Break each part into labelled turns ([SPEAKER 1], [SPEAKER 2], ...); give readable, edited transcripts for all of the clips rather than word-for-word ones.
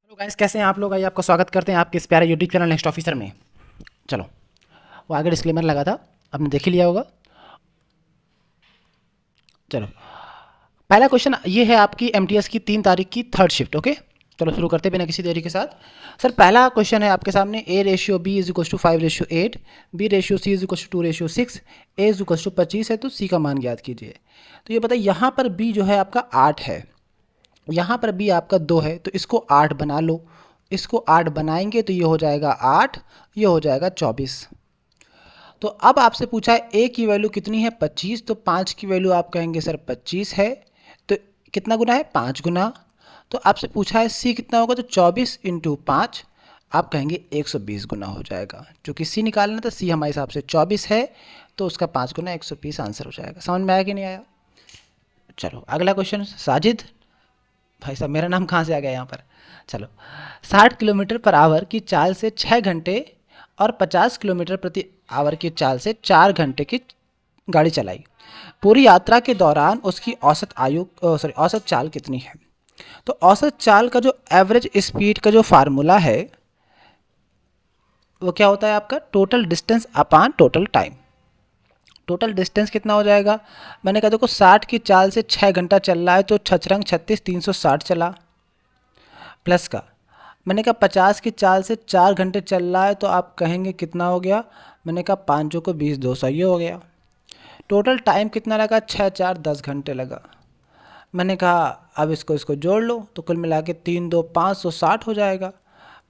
[SPEAKER 1] Hello guys, कैसे हैं आप लोग? आइए आपका स्वागत करते हैं आपके इस प्यारे यूट्यूब चैनल नेक्स्ट ऑफिसर में। चलो, वो आगे डिस्क्लेमर लगा था, आपने देख ही लिया होगा। चलो, पहला क्वेश्चन ये है आपकी एमटीएस की 3 तारीख की थर्ड शिफ्ट। ओके, चलो शुरू करते बिना किसी देरी के साथ। सर, पहला क्वेश्चन है आपके सामने, A/B = 5/8, B/C = 2/6, A = 25 है, तो C का मान ज्ञात कीजिए। तो ये बताइए, यहाँ पर B जो है आपका 8 है, यहाँ पर B आपका 2 है, तो इसको 8 बना लो। इसको 8 बनाएंगे तो ये हो जाएगा 8, ये हो जाएगा 24। तो अब आपसे पूछा है A की वैल्यू कितनी है, 25, तो 5 की वैल्यू आप कहेंगे सर 25 है, तो कितना गुना है, 5 गुना। तो आपसे पूछा है C कितना होगा, तो 24 × 5 आप कहेंगे 120 गुना हो जाएगा। क्योंकि C निकालना था, C हमारे हिसाब से 24 है, तो उसका 5 गुना 120 आंसर हो जाएगा। समझ में आया कि नहीं आया? चलो अगला क्वेश्चन, साजिद भाई साहब, मेरा नाम कहाँ से आ गया यहाँ पर? चलो, 60 किलोमीटर पर आवर की चाल से 6 घंटे और 50 किलोमीटर प्रति आवर की चाल से 4 घंटे की गाड़ी चलाई। पूरी यात्रा के दौरान उसकी औसत चाल कितनी है? तो औसत चाल का जो एवरेज स्पीड का जो फार्मूला है वो क्या होता है आपका, टोटल डिस्टेंस अपान टोटल टाइम। टोटल डिस्टेंस कितना हो जाएगा? मैंने कहा देखो, 60 की चाल से 6 घंटा चल रहा है, तो 6×36 = 360 चला, प्लस का मैंने कहा 50 की चाल से 4 घंटे चल रहा है, तो आप कहेंगे कितना हो गया? मैंने कहा 5 को 20, 200, ये हो गया। टोटल टाइम कितना लगा? 6×4 = 10 घंटे लगा। मैंने कहा अब इसको इसको जोड़ लो, तो कुल मिला के 3×2 = 560 हो जाएगा।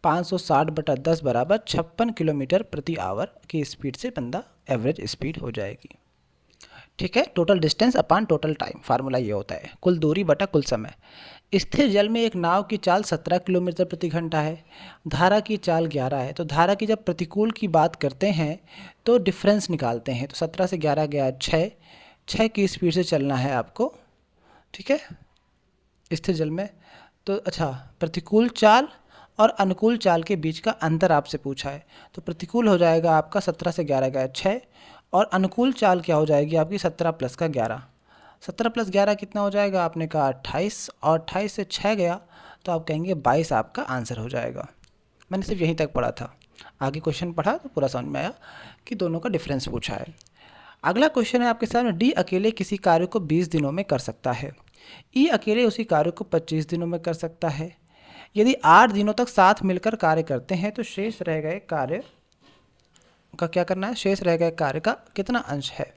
[SPEAKER 1] 560/10 बराबर 56 किलोमीटर प्रति आवर की स्पीड से बंदा एवरेज स्पीड हो जाएगी। ठीक है, टोटल डिस्टेंस अपान टोटल टाइम, फार्मूला ये होता है, कुल दूरी बटा कुल समय। स्थिर जल में एक नाव की चाल 17 किलोमीटर प्रति घंटा है, धारा की चाल 11 है। तो धारा की जब प्रतिकूल की बात करते हैं तो डिफरेंस निकालते हैं, तो 17 से 11 गया 6, 6 की स्पीड से चलना है आपको। ठीक है, स्थिर जल में। तो अच्छा, प्रतिकूल चाल और अनुकूल चाल के बीच का अंतर आपसे पूछा है, तो प्रतिकूल हो जाएगा आपका 17 से 11 गया 6, और अनुकूल चाल क्या हो जाएगी आपकी 17 प्लस का 11। 17 प्लस 11 कितना हो जाएगा? आपने कहा 28, और 28 से 6 गया तो आप कहेंगे 22 आपका आंसर हो जाएगा। मैंने सिर्फ यहीं तक पढ़ा था, आगे क्वेश्चन पढ़ा तो पूरा समझ में आया कि दोनों का डिफरेंस पूछा है। अगला क्वेश्चन है आपके सामने, डी अकेले किसी कार्य को 20 दिनों में कर सकता है, ई अकेले उसी कार्य को 25 दिनों में कर सकता है। यदि 8 दिनों तक साथ मिलकर कार्य करते हैं तो शेष रह गए कार्य का क्या करना है? शेष रह गए कार्य का कितना अंश है?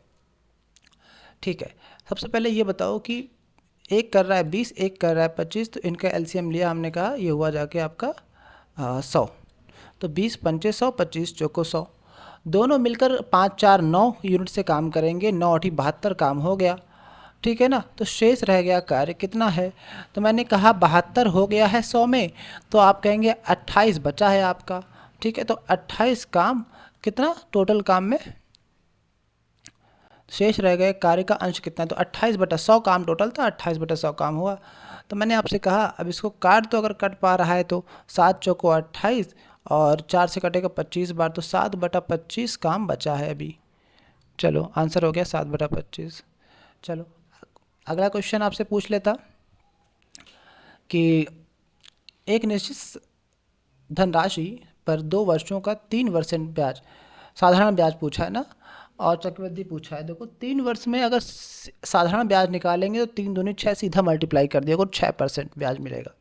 [SPEAKER 1] ठीक है, सबसे पहले ये बताओ कि एक कर रहा है 20, एक कर रहा है 25, तो इनका एलसीएम लिया, हमने कहा ये हुआ जाके आपका 100। तो 20×5 = 100, 25×4 = 100। दोनों मिलकर 5×4 = 9 यूनिट से काम करेंगे, 9×8 = 72 काम हो गया। ठीक है ना, तो शेष रह गया कार्य कितना है? तो मैंने कहा 72 हो गया है 100 में, तो आप कहेंगे 28 बचा है आपका। ठीक है, तो 28 काम कितना टोटल काम में शेष रह गए, कार्य का अंश कितना है? तो 28/100 काम टोटल था, 28/100 काम हुआ। तो मैंने आपसे कहा अब इसको काट दो, अगर कट पा रहा है तो 7×4 = 28, और 4 से कटेगा 25 बार, तो 7/25 काम बचा है अभी। चलो आंसर हो गया 7/25। चलो अगला क्वेश्चन आपसे पूछ लेता कि एक निश्चित धनराशि पर 2 वर्षों का 3% ब्याज, साधारण ब्याज पूछा है ना, और चक्रवृद्धि पूछा है। देखो 3 वर्ष में अगर साधारण ब्याज निकालेंगे तो 3×2 = 6, सीधा मल्टीप्लाई कर दिया, 6% ब्याज मिलेगा।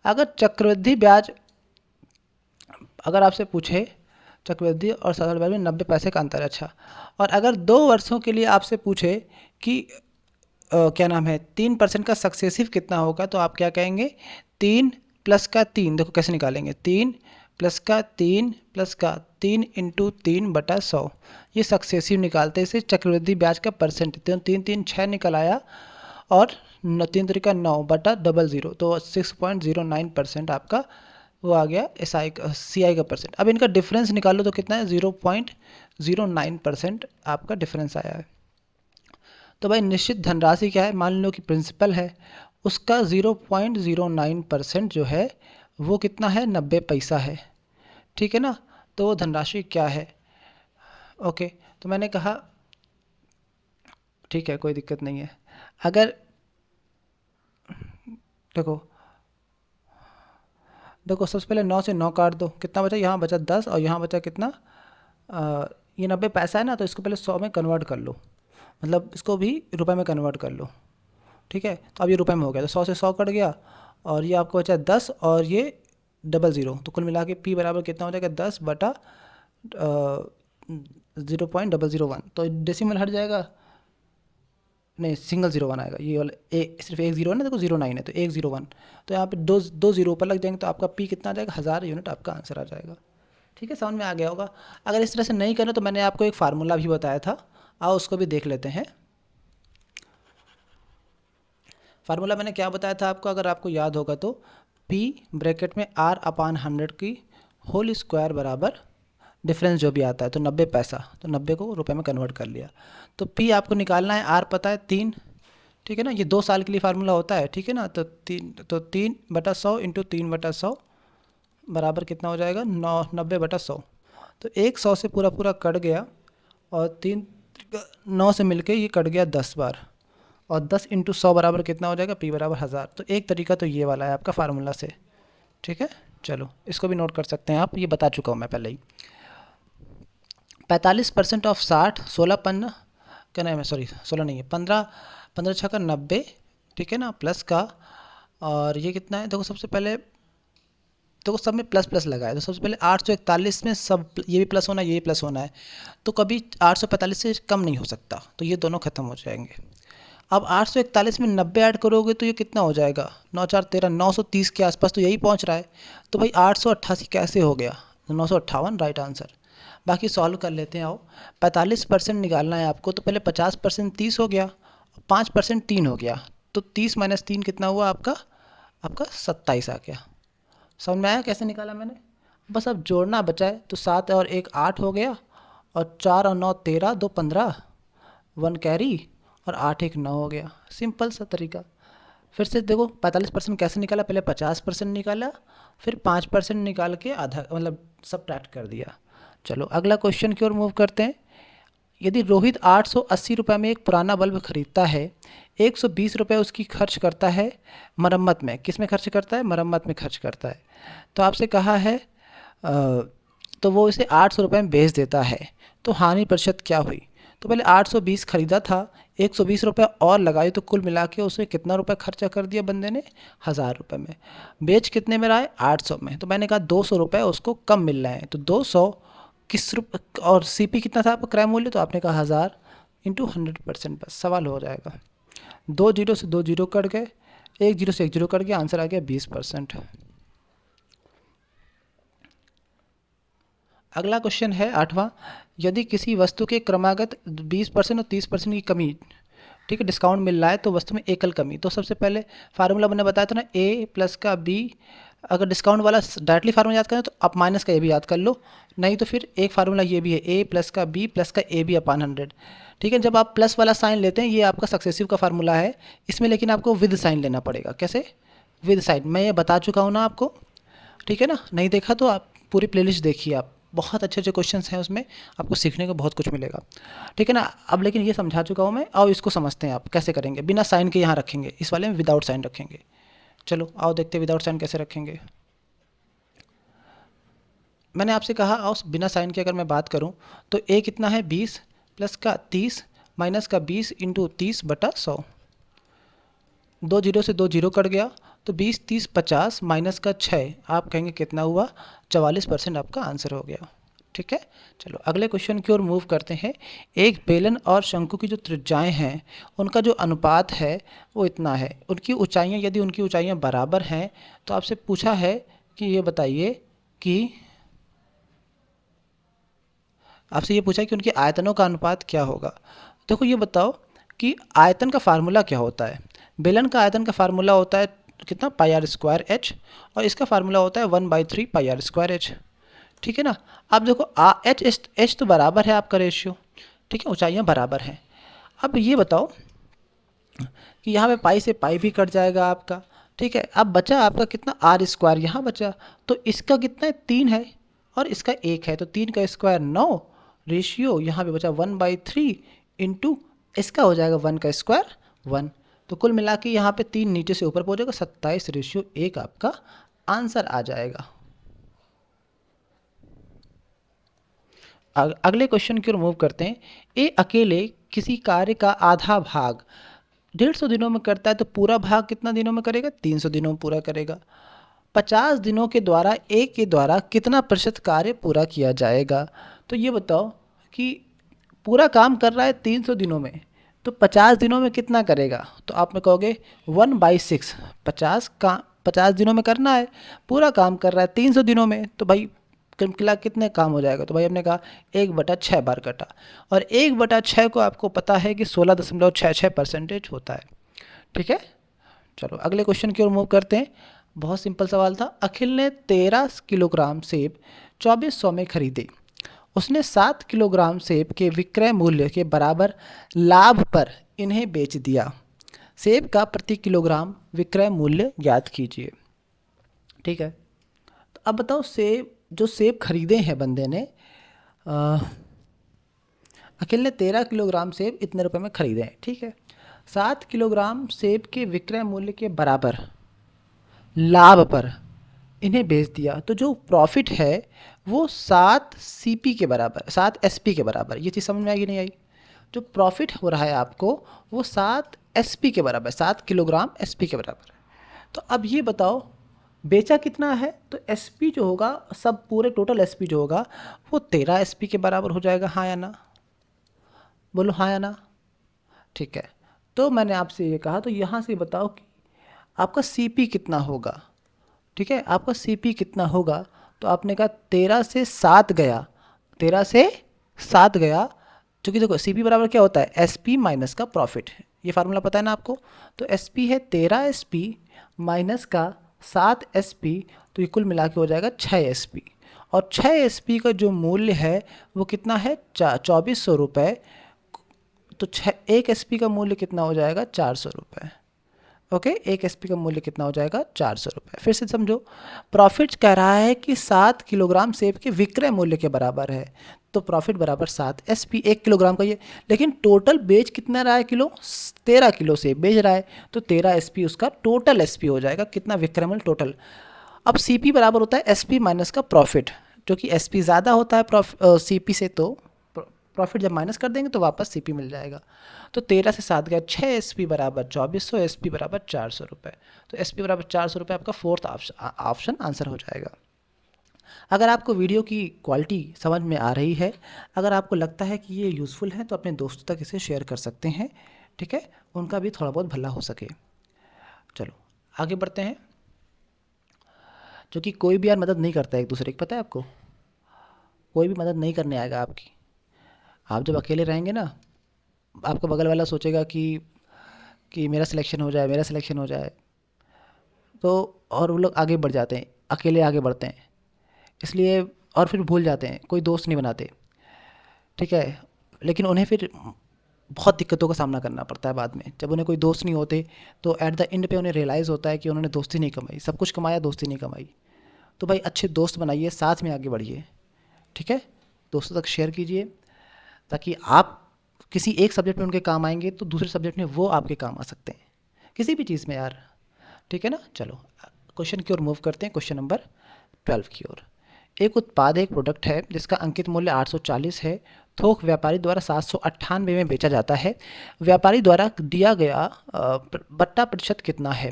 [SPEAKER 1] अगर चक्रवृद्धि ब्याज, अगर आपसे पूछे चक्रवृद्धि और साधारण ब्याज में 90 पैसे का अंतर है, अच्छा, और अगर 2 वर्षों के लिए आपसे पूछे कि क्या नाम है 3% का सक्सेसिव कितना होगा, तो आप क्या कहेंगे? 3 + 3, देखो कैसे निकालेंगे, 3 + 3 + 3 × 3 × 100, ये सक्सेसिव निकालते हैं। इसे चक्रवृद्धि ब्याज का परसेंट, 3×3 = 6 निकल आया, और 3×3 = 9/00, तो 6.09% आपका वो आ गया CI का परसेंट। अब इनका डिफरेंस निकालो तो कितना है? 0.09% आपका डिफरेंस आया है। तो भाई निश्चित धनराशि क्या है? मान लो कि प्रिंसिपल है, उसका 0.09% जो है वो कितना है? 90 पैसा है। ठीक है ना, तो वो धनराशि क्या है? ओके, तो मैंने कहा ठीक है, कोई दिक्कत नहीं है। अगर देखो देखो सबसे पहले 9 से 9 काट दो, कितना बचा, यहाँ बचा 10 और यहाँ बचा कितना, ये 90 पैसा है ना, तो इसको पहले 100 में कन्वर्ट कर लो, मतलब इसको भी रुपए में कन्वर्ट कर लो। ठीक है, तो अब ये रुपए में हो गया, तो 100 से 100 कट गया और ये आपको बचा 10 और ये 00, तो कुल मिला के पी बराबर कितना हो जाएगा 10 बटा 0.001, तो डेसिमल हट जाएगा, नहीं सिंगल 01 आएगा, ये वाला सिर्फ एक जीरो है ना, देखो 09 है तो 101, तो यहाँ पे दो दो जीरो ऊपर लग जाएंगे, तो आपका पी कितना आ जाएगा 1000 यूनिट आपका आंसर आ जाएगा। ठीक है, समझ में आ गया होगा। अगर इस तरह से नहीं करें तो मैंने आपको एक फार्मूला भी बताया था, आओ उसको भी देख लेते हैं। फार्मूला मैंने क्या बताया था आपको, अगर आपको याद होगा तो P ब्रैकेट में R/100 की होल स्क्वायर बराबर डिफरेंस जो भी आता है, तो 90 पैसा, तो 90 को रुपए में कन्वर्ट कर लिया। तो P आपको निकालना है, R पता है 3, ठीक है ना, ये 2 साल के लिए फार्मूला होता है, ठीक है ना, तो 3/100 इंटू 3/100 बराबर कितना हो जाएगा 90/100, तो 100 से पूरा पूरा कट गया और 9 से मिलके ये कट गया 10 बार, और 10 इंटू 100 बराबर कितना हो जाएगा, P बराबर 1000। तो एक तरीका तो ये वाला है आपका फार्मूला से। ठीक है, चलो इसको भी नोट कर सकते हैं आप, ये बता चुका हूँ मैं पहले ही। 45% ऑफ 60, 16 पन्ना क्या नहीं, मैं सॉरी 16 नहीं है, 15 छक्का 90, ठीक है ना, प्लस का, और ये कितना है, देखो सबसे पहले देखो सब में प्लस प्लस लगा है, तो सबसे पहले 841 में सब ये भी प्लस होना है, ये भी प्लस होना है, तो कभी 845 से कम नहीं हो सकता, तो ये दोनों खत्म हो जाएंगे। अब 841 में 90 ऐड करोगे तो ये कितना हो जाएगा, 9 4 13, 930 के आसपास तो यही पहुंच रहा है, तो भाई 888 कैसे हो गया, 958 राइट आंसर। बाकी सॉल्व कर लेते हैं, आओ 45% निकालना है आपको, तो पहले 50% 30 हो गया, 5% 3 हो गया, तो 30 माइनस 3 कितना हुआ आपका, आपका 27 आ गया। समझ में आया कैसे निकाला मैंने, बस अब जोड़ना बचा है, तो 7 और 1 8 हो गया, और 4 और 9 13, 2 15, 1 कैरी, और 8 1 9 हो गया, सिंपल सा तरीका। फिर से देखो 45% कैसे निकाला, पहले 50% निकाला, फिर 5% निकाल के आधा मतलब सबट्रैक्ट कर दिया। चलो अगला क्वेश्चन की ओर मूव करते हैं। यदि रोहित 880 रुपये में एक पुराना बल्ब खरीदता है, 120 रुपये उसकी खर्च करता है मरम्मत में, किस में खर्च करता है, मरम्मत में खर्च करता है, तो आपसे कहा है तो वो इसे 800 रुपये में बेच देता है, तो हानि प्रतिशत क्या हुई। तो पहले 820 खरीदा था, 120 रुपये और लगाई, तो कुल मिला के उसे कितना रुपये खर्चा कर दिया बंदे ने, 1000 रुपये में। बेच कितने में रहा है, 800 में, तो मैंने कहा 200 रुपये उसको कम मिल रहे हैं, तो 200 किस और सीपी कितना था आपका क्रय मूल्य, तो आपने कहा 1000 इंटू 100%, बस सवाल हो जाएगा। 2 जीरो से 2 जीरो कट गए, 1 जीरो से 1 जीरो कट गया, आंसर आ गया 20%। अगला क्वेश्चन है 8वां, यदि किसी वस्तु के क्रमागत 20% और 30% की कमी, ठीक है, डिस्काउंट मिल रहा है, तो वस्तु में एकल कमी, तो सबसे पहले फार्मूला मैंने बताया था ना, ए प्लस का बी, अगर डिस्काउंट वाला डायरेक्टली फार्मूला याद करें तो आप माइनस का ए भी याद कर लो, नहीं तो फिर एक फार्मूला ये भी है, ए प्लस का बी प्लस का ए बी अपान 100। ठीक है, जब आप प्लस वाला साइन लेते हैं, ये आपका सक्सेसिव का फार्मूला है, इसमें लेकिन आपको विद साइन लेना पड़ेगा। कैसे, विद साइन, मैं ये बता चुका हूँ ना आपको, ठीक है ना, नहीं देखा तो आप पूरी प्लेलिस्ट देखिए, आप बहुत अच्छे अच्छे क्वेश्चंस हैं उसमें, आपको सीखने को बहुत कुछ मिलेगा। ठीक है ना, अब लेकिन ये समझा चुका हूँ मैं, और इसको समझते हैं आप कैसे करेंगे, बिना साइन के यहाँ रखेंगे, इस वाले में विदाउट साइन रखेंगे। चलो आओ देखते हैं विदाउट साइन कैसे रखेंगे। मैंने आपसे कहा आओ बिना साइन के अगर मैं बात करूं, तो ए कितना है 20 प्लस का 30 माइनस का 20 इंटू 30/100, 2 जीरो से 2 जीरो कट गया, तो 20 30 50 माइनस का 6, आप कहेंगे कितना हुआ, 44% आपका आंसर हो गया। ठीक है, चलो अगले क्वेश्चन की ओर मूव करते हैं। एक बेलन और शंकु की जो त्रिज्याएं हैं, उनका जो अनुपात है वो इतना है, उनकी ऊंचाइयां, यदि उनकी ऊंचाइयां बराबर हैं, तो आपसे पूछा है कि ये बताइए कि आपसे ये पूछा है कि उनके आयतनों का अनुपात क्या होगा। देखो ये बताओ कि आयतन का फार्मूला क्या होता है। बेलन का आयतन का फार्मूला होता है कितना, πr² h, और इसका फार्मूला होता है 1/3 πr² h। ठीक है ना, अब देखो h तो बराबर है आपका रेशियो, ठीक है, ऊंचाइयाँ बराबर हैं। अब ये बताओ कि यहाँ पे पाई से पाई भी कट जाएगा आपका, ठीक है, अब बचा आपका कितना, r², यहाँ बचा, तो इसका कितना है 3 है और इसका 1 है, तो 3 का स्क्वायर 9, रेशियो यहाँ पे बचा 1/3 इंटू इसका हो जाएगा 1 का स्क्वायर 1, तो कुल मिला के यहाँ पे 3 नीचे से ऊपर पहुँचेगा, 27/1 आपका आंसर आ जाएगा। अगले क्वेश्चन की ओर मूव करते हैं। ए अकेले किसी कार्य का आधा भाग 150 दिनों में करता है तो पूरा भाग कितना दिनों में करेगा? 300 दिनों में पूरा करेगा। 50 दिनों के द्वारा ए के द्वारा कितना प्रतिशत कार्य पूरा किया जाएगा? तो ये बताओ कि पूरा काम कर रहा है 300 दिनों में, तो 50 दिनों में कितना करेगा? तो आप में कहोगे 1/6। 50 दिनों में करना है, पूरा काम कर रहा है 300 दिनों में, तो भाई किला कितने काम हो जाएगा? तो भाई हमने कहा 1/6 बार कटा, और 1/6 को आपको पता है कि 16.66% होता है। ठीक है, चलो अगले क्वेश्चन की ओर मूव करते हैं। बहुत सिंपल सवाल था। अखिल ने 13 किलोग्राम सेब 2400 में खरीदे। उसने 7 किलोग्राम सेब के विक्रय मूल्य के बराबर लाभ पर इन्हें बेच दिया। सेब का प्रति किलोग्राम विक्रय मूल्य ज्ञात कीजिए। ठीक है, तो अब बताओ जो सेब खरीदे हैं बंदे ने, अखिल ने 13 किलोग्राम सेब इतने रुपए में खरीदे हैं। ठीक है, 7 किलोग्राम सेब के विक्रय मूल्य के बराबर लाभ पर इन्हें बेच दिया, तो जो प्रॉफिट है वो 7 सीपी के बराबर, 7 एसपी के बराबर। ये चीज़ समझ में आएगी नहीं आई? जो प्रॉफिट हो रहा है आपको वो 7 एसपी के बराबर, 7 किलोग्राम एसपी के बराबर। तो अब ये बताओ बेचा कितना है? तो एसपी जो होगा, सब पूरे टोटल एसपी जो होगा वो 13 एसपी के बराबर हो जाएगा। हाँ या ना? बोलो हाँ या ना। ठीक है, तो मैंने आपसे ये कहा, तो यहाँ से बताओ कि आपका सीपी कितना होगा। ठीक है, आपका सीपी कितना होगा? तो आपने कहा 13 से 7 गया, 13 से 7 गया, क्योंकि देखो सीपी बराबर क्या होता है? एसपी माइनस का प्रॉफिट। ये फार्मूला पता है ना आपको? तो एसपी है 13 एसपी माइनस का 7 एसपी, तो ये कुल मिला के हो जाएगा 6 एसपी। और 6 एसपी का जो मूल्य है वो कितना है? 2400 रुपये। तो 1 एसपी का मूल्य कितना हो जाएगा? 400 रुपये। ओके, 1 एसपी का मूल्य कितना हो जाएगा? 400 रुपये। फिर से समझो, प्रॉफिट कह रहा है कि 7 किलोग्राम सेब के विक्रय मूल्य के बराबर है, तो प्रॉफिट बराबर 7 एसपी, 1 किलोग्राम का ये। लेकिन टोटल बेच कितना रहा है? किलो 13 किलो सेब बेच रहा है, तो 13 एसपी उसका टोटल एसपी हो जाएगा। कितना? विक्रय मूल्य टोटल। अब सीपी बराबर होता है एसपी माइनस का प्रॉफिट, जो कि एसपी ज़्यादा होता है सीपी से, तो प्रॉफिट जब माइनस कर देंगे तो वापस सीपी मिल जाएगा। तो 13 से 7 गया, 6 एसपी बराबर 2400, एसपी बराबर 400 रुपये। तो एसपी बराबर 400 रुपये आपका फोर्थ ऑप्शन आंसर हो जाएगा। अगर आपको वीडियो की क्वालिटी समझ में आ रही है, अगर आपको लगता है कि ये यूज़फुल है, तो अपने दोस्तों तक इसे शेयर कर सकते हैं। ठीक है, उनका भी थोड़ा बहुत भला हो सके। चलो आगे बढ़ते हैं। जो कि कोई भी यार मदद नहीं करता है एक दूसरे की, पता है आपको? कोई भी मदद नहीं करने आएगा आपकी। आप जब अकेले रहेंगे ना, आपका बगल वाला सोचेगा कि मेरा सिलेक्शन हो जाए, मेरा सिलेक्शन हो जाए, तो और वो लोग आगे बढ़ जाते हैं, अकेले आगे बढ़ते हैं इसलिए, और फिर भूल जाते हैं, कोई दोस्त नहीं बनाते। ठीक है, लेकिन उन्हें फिर बहुत दिक्कतों का सामना करना पड़ता है बाद में, जब उन्हें कोई दोस्त नहीं होते, तो एट द एंड पे उन्हें रियलाइज़ होता है कि उन्होंने दोस्ती नहीं कमाई, सब कुछ कमाया, दोस्ती नहीं कमाई। तो भाई अच्छे दोस्त बनाइए, साथ में आगे बढ़िए। ठीक है, दोस्तों तक शेयर कीजिए, ताकि आप किसी एक सब्जेक्ट में उनके काम आएंगे तो दूसरे सब्जेक्ट में वो आपके काम आ सकते हैं, किसी भी चीज़ में यार। ठीक है ना? चलो क्वेश्चन की ओर मूव करते हैं, क्वेश्चन नंबर 12 की ओर। एक उत्पाद एक प्रोडक्ट है जिसका अंकित मूल्य 840 है, थोक व्यापारी द्वारा 798 में बेचा जाता है। व्यापारी द्वारा दिया गया बट्टा प्रतिशत कितना है?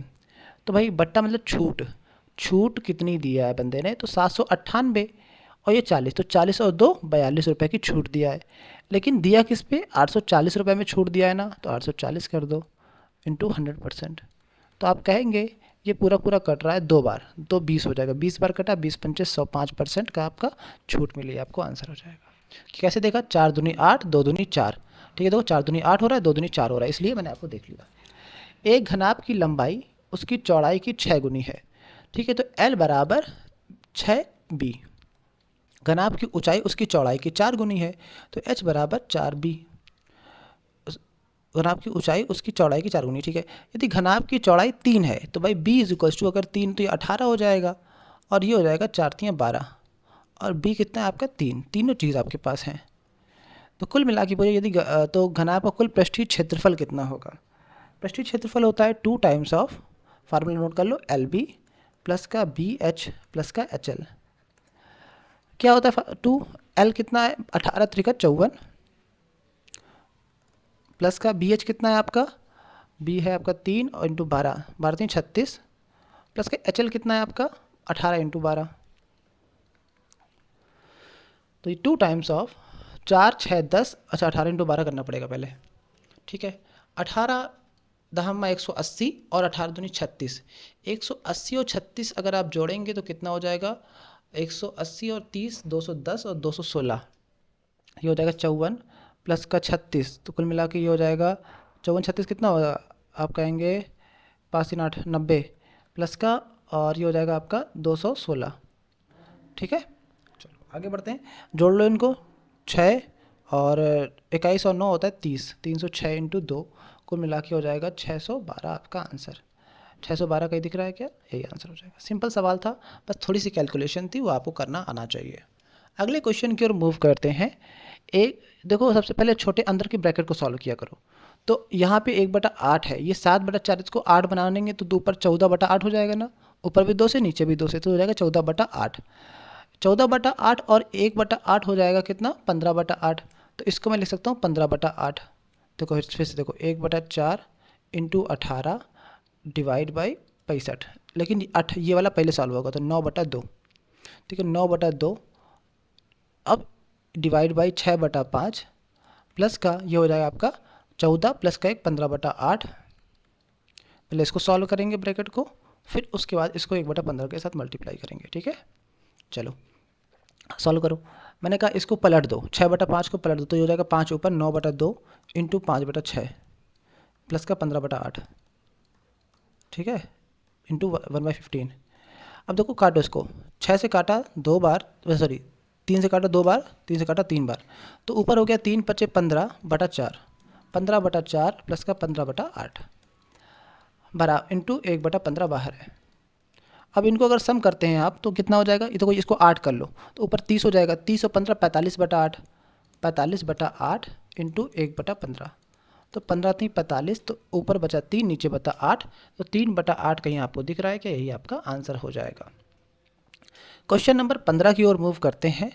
[SPEAKER 1] तो भाई बट्टा मतलब छूट, छूट कितनी दिया है बंदे ने? तो 798 और ये 40, तो 40 और 2 42 रुपये की छूट दिया है। लेकिन दिया किस पे? 840 रुपये में छूट दिया है ना, तो 840 कर दो इंटू 100%। तो आप कहेंगे ये पूरा पूरा कट रहा है 2 बार, तो 20 हो जाएगा। 20 बार कटा, 20 पंचे 100, 5% का आपका छूट मिली, आपको आंसर हो जाएगा। कैसे देखा? 4 दूनी 8, 2 दूनी 4। ठीक है, देखो 4 दूनी 8 हो रहा है, 2 दूनी 4 हो रहा है, इसलिए मैंने आपको देख लिया। एक घनाभ की लंबाई उसकी चौड़ाई की 6 गुनी है। ठीक है, तो L बराबर 6B। घनाभ की ऊंचाई उसकी चौड़ाई की 4 गुनी है, तो H बराबर 4B। घनाभ की ऊंचाई उसकी चौड़ाई की 4 गुनी। ठीक है, यदि घनाभ की चौड़ाई 3 है तो भाई B इज इक्वल्स टू, अगर 3 तो ये 18 हो जाएगा, और ये हो जाएगा 4 3 12, और B कितना है आपका? 3। तीनों चीज़ आपके पास हैं। तो कुल मिला के बोलिए, यदि तो घनाभ का कुल पृष्ठीय क्षेत्रफल कितना होगा? पृष्ठीय क्षेत्रफल होता है 2 टाइम्स ऑफ, फार्मूला नोट कर लो, LB प्लस का बी एच प्लस का एच एल, क्या होता है 2 L कितना है 18 त्रिका 54, प्लस का बी एच कितना है आपका, बी है आपका 3 और इंटू 12, 12 3 36, प्लस का एच एल कितना है आपका 18 इंटू 12। तो ये 2 टाइम्स ऑफ 4 6 10, अच्छा 18 इंटू 12 करना पड़ेगा पहले, ठीक है। 18 दहम्मा 180 और 18 दूनी 36, 180 और 36 अगर आप जोड़ेंगे तो कितना हो जाएगा, 180 और 30 210 और 216, ये हो जाएगा 54 प्लस का 36, तो कुल मिला के ये हो जाएगा 54 36 कितना होगा, आप कहेंगे 5 3 8 90 प्लस का, और ये हो जाएगा आपका 216, ठीक है। चलो आगे बढ़ते हैं, जोड़ लो इनको, 6 और 21 और 9 होता है 30, 306 इंटू 2, कुल मिला के हो जाएगा 612 आपका आंसर। 612 कहीं दिख रहा है क्या, यही आंसर हो जाएगा। सिंपल सवाल था, बस थोड़ी सी कैलकुलेशन थी, वो आपको करना आना चाहिए। अगले क्वेश्चन की ओर मूव करते हैं। एक देखो, सबसे पहले छोटे अंदर की ब्रैकेट को सॉल्व किया करो। तो यहाँ पे 1/8 है, ये 7/4, इसको 8 बना देंगे तो ऊपर 14/8 हो जाएगा ना, ऊपर भी 2 से नीचे भी 2 से, तो हो जाएगा 14/8। 14/8 और 1/8 हो जाएगा कितना, 15/8, तो इसको मैं लिख सकता हूँ 15/8। देखो फिर से देखो, 1/4 इंटू 18 डिवाइड बाई 65, लेकिन ये वाला पहले सॉल्व होगा तो 9/2, ठीक है 9/2, अब डिवाइड बाई 6/5 प्लस का ये हो जाएगा आपका 14 प्लस का 1 15/8। पहले इसको सॉल्व करेंगे ब्रैकेट को, फिर उसके बाद इसको 1/15 के साथ मल्टीप्लाई करेंगे, ठीक है। चलो सॉल्व करो, मैंने कहा इसको पलट दो, 6/5 को पलट दो तो ये हो जाएगा 5 ऊपर 9/2 इंटू 5/6 प्लस का 15/8, ठीक है, इंटू 1/15। अब देखो काटो इसको, 6 से काटा 2 बार, सॉरी 3 से काटा 2 बार, 3 से काटा 3 बार, तो ऊपर हो गया 3 × 5 = 15/4, 15/4 प्लस का 15/8 बरा इंटू 1/15 बाहर है। अब इनको अगर सम करते हैं आप तो कितना हो जाएगा, ये तो इसको 8 कर लो तो ऊपर 30 हो जाएगा, 30 और 15 45/8, 45/8 इंटू 1/15, तो 15 3 45, तो ऊपर बचा 3 नीचे बचा 8, तो 3/8 कहीं आपको दिख रहा है कि यही आपका आंसर हो जाएगा। क्वेश्चन नंबर 15 की ओर मूव करते हैं।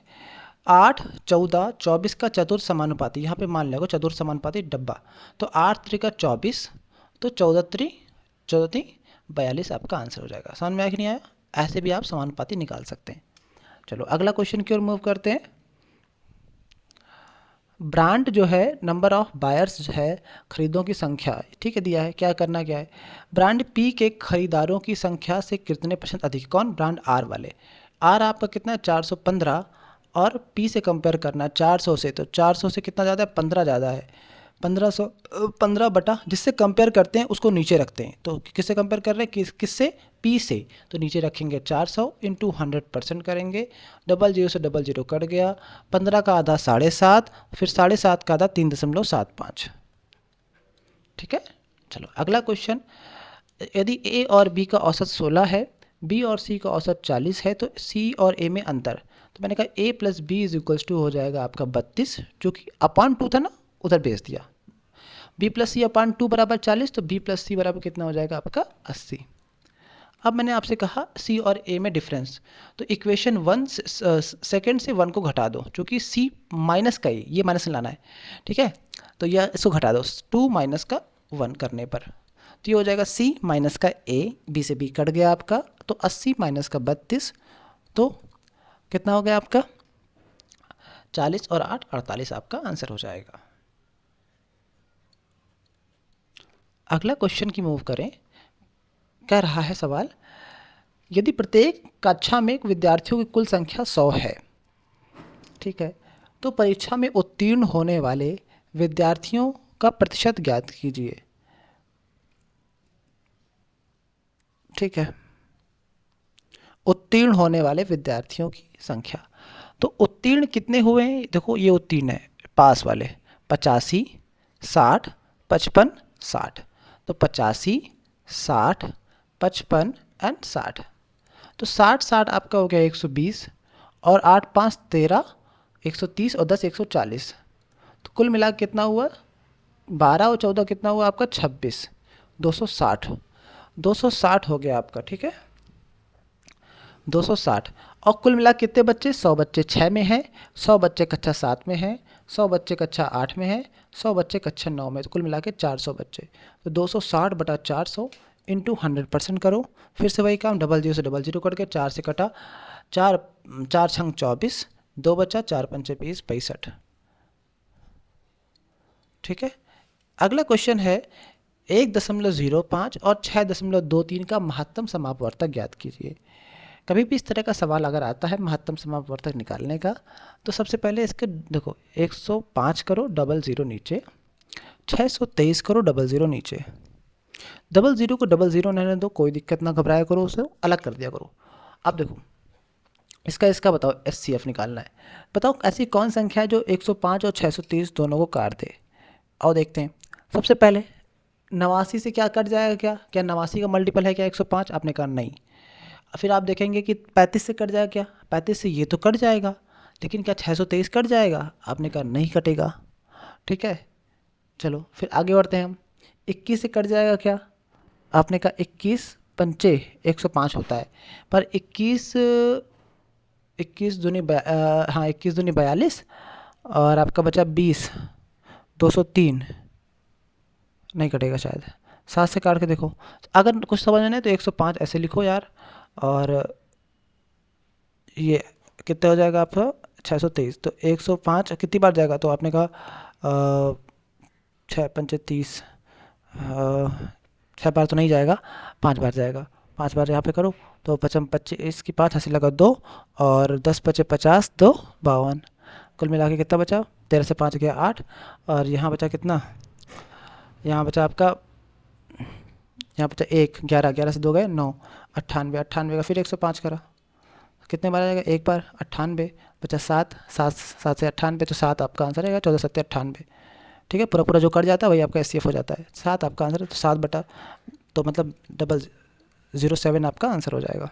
[SPEAKER 1] 8 14 24 का चतुर्थ समानुपाती, यहाँ पे मान लेगा चतुर्थ समानुपाती डब्बा, तो 8 त्रिका 24, तो 14 3 42 आपका आंसर हो जाएगा। समझ में आया कि नहीं आया, ऐसे भी आप समानुपाती निकाल सकते हैं। चलो अगला क्वेश्चन की ओर मूव करते हैं। ब्रांड जो है, नंबर ऑफ बायर्स है, खरीदों की संख्या, ठीक है दिया है, क्या करना क्या है, ब्रांड पी के खरीदारों की संख्या से कितने % अधिक, कौन, ब्रांड आर वाले, आर आपका कितना है 415, और पी से कंपेयर करना है 400 से, तो 400 से कितना ज़्यादा है, 15 ज़्यादा है, 1500 15 बटा जिससे कंपेयर करते हैं उसको नीचे रखते हैं, तो किससे कंपेयर कर रहे हैं, किससे, पी से, तो नीचे रखेंगे 400 इंटू 100% करेंगे, 00 से 00 कट गया, 15 का आधा 7.5, फिर 7.5 का आधा 3.75, ठीक है। चलो अगला क्वेश्चन, यदि ए और बी का औसत 16 है, बी और सी का औसत 40 है, तो सी और ए में अंतर, तो मैंने कहा A plus B is equals to हो जाएगा आपका 32, जो कि अपॉन 2 था ना, उधर भेज दिया, बी प्लस सी अपॉन 2 बराबर 40, तो बी प्लस सी बराबर कितना हो जाएगा आपका 80। अब मैंने आपसे कहा सी और ए में डिफरेंस, तो इक्वेशन 1 सेकेंड से 1 को घटा दो, क्योंकि सी माइनस का ये माइनस लाना है, ठीक है, तो यह इसको घटा दो 2 माइनस का 1 करने पर, तो ये हो जाएगा सी माइनस का ए, बी से बी कट गया आपका, तो 80 माइनस का 32, तो कितना हो गया आपका 40 और 8 48 आपका आंसर हो जाएगा। अगला क्वेश्चन की मूव करें, कह रहा है सवाल, यदि प्रत्येक कक्षा में विद्यार्थियों की कुल संख्या 100 है, ठीक है, तो परीक्षा में उत्तीर्ण होने वाले विद्यार्थियों का प्रतिशत ज्ञात कीजिए, ठीक है, उत्तीर्ण होने वाले विद्यार्थियों की संख्या, तो उत्तीर्ण कितने हुए हैं, देखो ये उत्तीर्ण है पास वाले 85 60 55 60, तो 85 60 55 एंड 60, तो 60 60 आपका हो गया 120, और 8 5 13 130, और 10 140, तो कुल मिला कितना हुआ, 12 और 14 कितना हुआ आपका 26, 260 260 हो गया आपका, ठीक है। 260। और कुल मिला के कितने बच्चे? 100 बच्चे 6 में हैं, 100 बच्चे कक्षा 7 में हैं, 100 बच्चे कक्षा 8 में हैं, 100 बच्चे कक्षा 9 में, तो कुल मिला के 400 बच्चे। तो 260 बटा 400 इंटू 100% करो। फिर से वही काम, डबल जीरो से डबल जीरो करके 4 से कटा, 4 4 छंग 24, 2 बचा, 4 पंचे 20, 65। ठीक है। अगला क्वेश्चन है 1.05 और 6.23 का महत्तम समापवर्तक ज्ञात कीजिए। कभी भी इस तरह का सवाल अगर आता है महत्तम समापवर्तक निकालने का, तो सबसे पहले इसके देखो 105 करो, डबल ज़ीरो नीचे, 623 करो, डबल ज़ीरो नीचे। डबल ज़ीरो को डबल ज़ीरो रहने दो, कोई दिक्कत ना घबराया करो, उसे अलग कर दिया करो। अब देखो इसका बताओ SCF निकालना है। बताओ ऐसी कौन संख्या है जो 105 और 623 दोनों को काट दे। और देखते हैं सबसे पहले 89 से क्या कट जाएगा, क्या 89 का मल्टीपल है क्या 105? आपने कहा नहीं। फिर आप देखेंगे कि 35 से कट जाएगा क्या? 35 से ये तो कट जाएगा, लेकिन क्या 623 कट जाएगा? आपने कहा नहीं कटेगा। ठीक है, चलो फिर आगे बढ़ते हैं हम। 21 से कट जाएगा क्या? आपने कहा 21 पंचे 105 होता है, पर 21 दूनी 42 और आपका बचा 20, 203 नहीं कटेगा शायद। 7 से काट के देखो, अगर कुछ समझ में नहीं तो 105 ऐसे लिखो यार। और ये कितना हो जाएगा आपका 623, तो 105 कितनी बार जाएगा? तो आपने कहा 6 पंचे 30, 6 बार तो नहीं जाएगा, 5 बार जाएगा। 5 बार यहाँ पे करो तो 25 की 5 हंसी लगा 2 और 10 पचे 50, 2 52। कुल मिला के कितना बचा? 13 से 5 गया 8, और यहाँ बचा कितना? यहाँ बचा आपका, यहाँ बचा 1, 11, 11 से 2 गए 9, 98, 98 का फिर 105 करा, कितने बार आएगा? एक बार। 98 बचा 7, 7 से 98, तो 7 आपका आंसर आएगा। 14 7 98। ठीक है, पूरा पूरा जो कट जाता है वही आपका SCF हो जाता है। 7 आपका आंसर है, तो 7 बटा, तो मतलब 007 आपका आंसर हो जाएगा।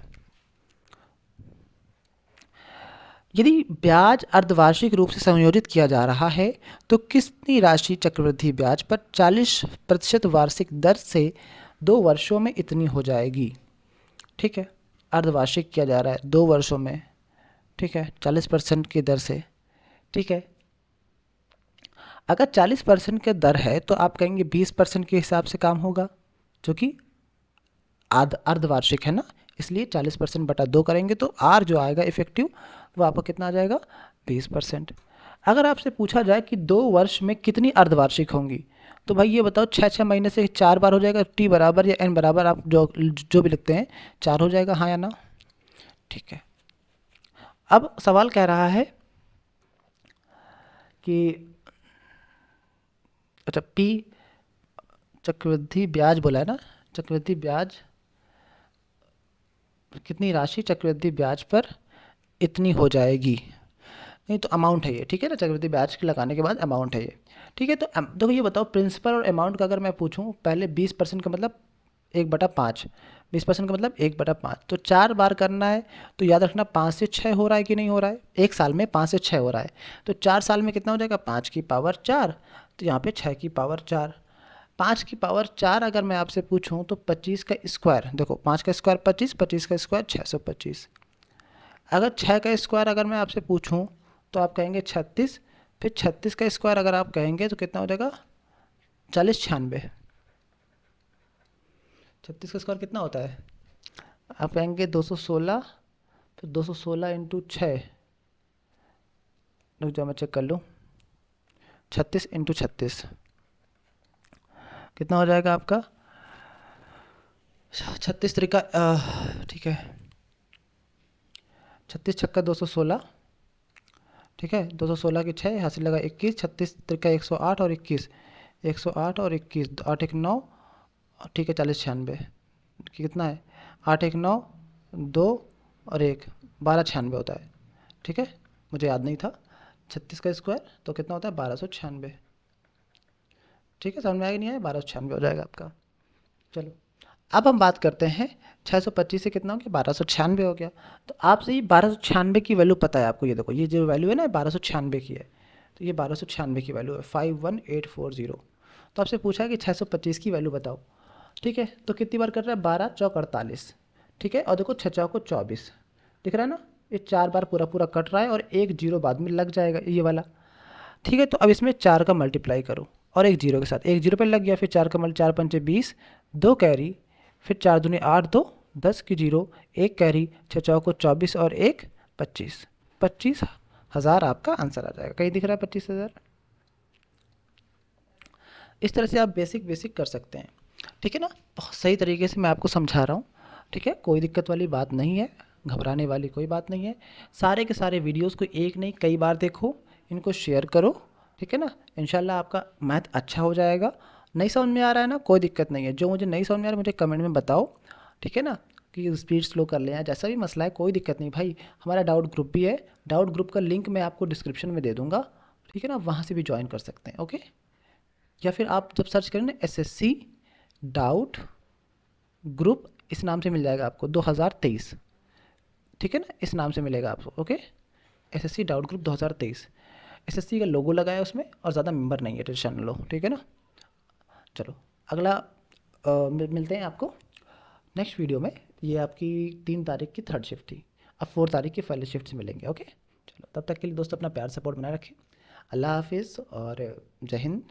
[SPEAKER 1] यदि ब्याज अर्धवार्षिक रूप से संयोजित किया जा रहा है तो कितनी राशि चक्रवृद्धि ब्याज पर 40% वार्षिक दर से 2 वर्षों में इतनी हो जाएगी? ठीक है, अर्धवार्षिक किया जा रहा है 2 वर्षों में, ठीक है, 40% की दर से। ठीक है, अगर 40% की दर है तो आप कहेंगे 20% के हिसाब से काम होगा, जो कि अर्धवार्षिक है ना, इसलिए 40% बटा 2 करेंगे तो R जो आएगा इफेक्टिव वो आपका कितना आ जाएगा? 20%। अगर आपसे पूछा जाए कि 2 वर्ष में कितनी अर्धवार्षिक होंगी, तो भाई ये बताओ 6 महीने से 4 बार हो जाएगा, T बराबर या N बराबर, आप जो भी लिखते हैं 4 हो जाएगा, हाँ या ना? ठीक है, अब सवाल कह रहा है कि अच्छा P चक्रवृद्धि ब्याज बोला है ना, चक्रवृद्धि ब्याज कितनी राशि चक्रवृद्धि ब्याज पर इतनी हो जाएगी, नहीं तो अमाउंट है ये। ठीक है ना, चक्रवृद्धि ब्याज के लगाने के बाद अमाउंट है ये। ठीक है, तो देखो ये बताओ प्रिंसिपल और अमाउंट का अगर मैं पूछूं, पहले 20% का मतलब 1/5, 20% का मतलब 1/5, तो 4 बार करना है, तो याद रखना 5 से 6 हो रहा है कि नहीं हो रहा है? एक साल में 5 से 6 हो रहा है, तो 4 साल में कितना हो जाएगा? 5 की पावर 4, तो यहाँ पे 6 की पावर 4। 5 की पावर 4 अगर मैं आपसे पूछूं तो 25 का स्क्वायर, देखो 5 का स्क्वायर 25, 25 का स्क्वायर 625। अगर 6 का स्क्वायर अगर मैं आपसे पूछूं तो आप कहेंगे 36, फिर 36 का स्क्वायर अगर आप कहेंगे तो कितना हो जाएगा? 40 96। 36 का स्क्वायर कितना होता है? आप कहेंगे 216, फिर 216 इंटू 6, रुक जाओ मैं चेक कर लूँ, 36 इंटू 36 कितना हो जाएगा आपका? 36 तरीका, ठीक है, 36 छक्का 216, ठीक है, 216 की 6 हासिल लगा 21, 36 तरीका 108 और 21, 108 और 21, 8 1 9, ठीक है, 40 96 कितना है? 8 1 9 2 और 1, 12 96 होता है। ठीक है, मुझे याद नहीं था। 36 का स्क्वायर तो कितना होता है? 1296। ठीक है, समझ में आया कि नहीं आया? 1296 हो जाएगा आपका। चलो अब हम बात करते हैं 625 से कितना हो गया? 1296 हो गया। तो आपसे ये 1296 की वैल्यू पता है आपको, ये देखो ये जो वैल्यू है ना 1296 की है, तो ये 1296 की वैल्यू है 51840। तो आपसे पूछा है कि 625 की वैल्यू बताओ। ठीक है, तो कितनी बार कर रहा है? 12 चौक 48, ठीक है, और देखो 6 चौक 24, दिख रहा है ना, ये 4 बार पूरा पूरा कट रहा है और एक जीरो बाद में लग जाएगा ये वाला। ठीक है, तो अब इसमें 4 का मल्टीप्लाई करो और एक जीरो के साथ, एक जीरो पे लग गया, फिर 4 का मल्टी 4 पंचे 20, 2 कैरी, फिर 4 दूनी 8, 2 10 की जीरो, एक कैरी, 6 चौको 24 और एक 25, 25,000 आपका आंसर आ जाएगा। कहीं दिख रहा है 25,000? इस तरह से आप बेसिक बेसिक कर सकते हैं। ठीक है ना, बहुत सही तरीके से मैं आपको समझा रहा हूँ। ठीक है, कोई दिक्कत वाली बात नहीं है, घबराने वाली कोई बात नहीं है। सारे के सारे वीडियोस को एक नहीं कई बार देखो, इनको शेयर करो। ठीक है ना, इंशाल्लाह आपका मैथ अच्छा हो जाएगा। नहीं समझ में आ रहा है ना, कोई दिक्कत नहीं है, जो मुझे नहीं समझ में आ रहा है मुझे कमेंट में बताओ। ठीक है ना, कि स्पीड स्लो कर लें या जैसा भी मसला है, कोई दिक्कत नहीं भाई। हमारा डाउट ग्रुप भी है, डाउट ग्रुप का लिंक मैं आपको डिस्क्रिप्शन में दे दूँगा। ठीक है ना, वहाँ से भी ज्वाइन कर सकते हैं। ओके, या फिर आप जब सर्च करें ना SSC डाउट ग्रुप, इस नाम से मिल जाएगा आपको 2023। ठीक है ना, इस नाम से मिलेगा आपको। Okay, SSC doubt group 2023, SSC का लोगो लगाया उसमें और ज़्यादा मेंबर नहीं है, टेंशन लो। ठीक है ना, चलो अगला मिलते हैं आपको नेक्स्ट वीडियो में। ये आपकी 3 तारीख की थर्ड शिफ्ट थी, अब 4 तारीख की पहली शिफ्ट से मिलेंगे। ओके, चलो तब तक के लिए दोस्तों अपना प्यार सपोर्ट बनाए रखें। अल्लाह हाफिज़ और जय हिंद।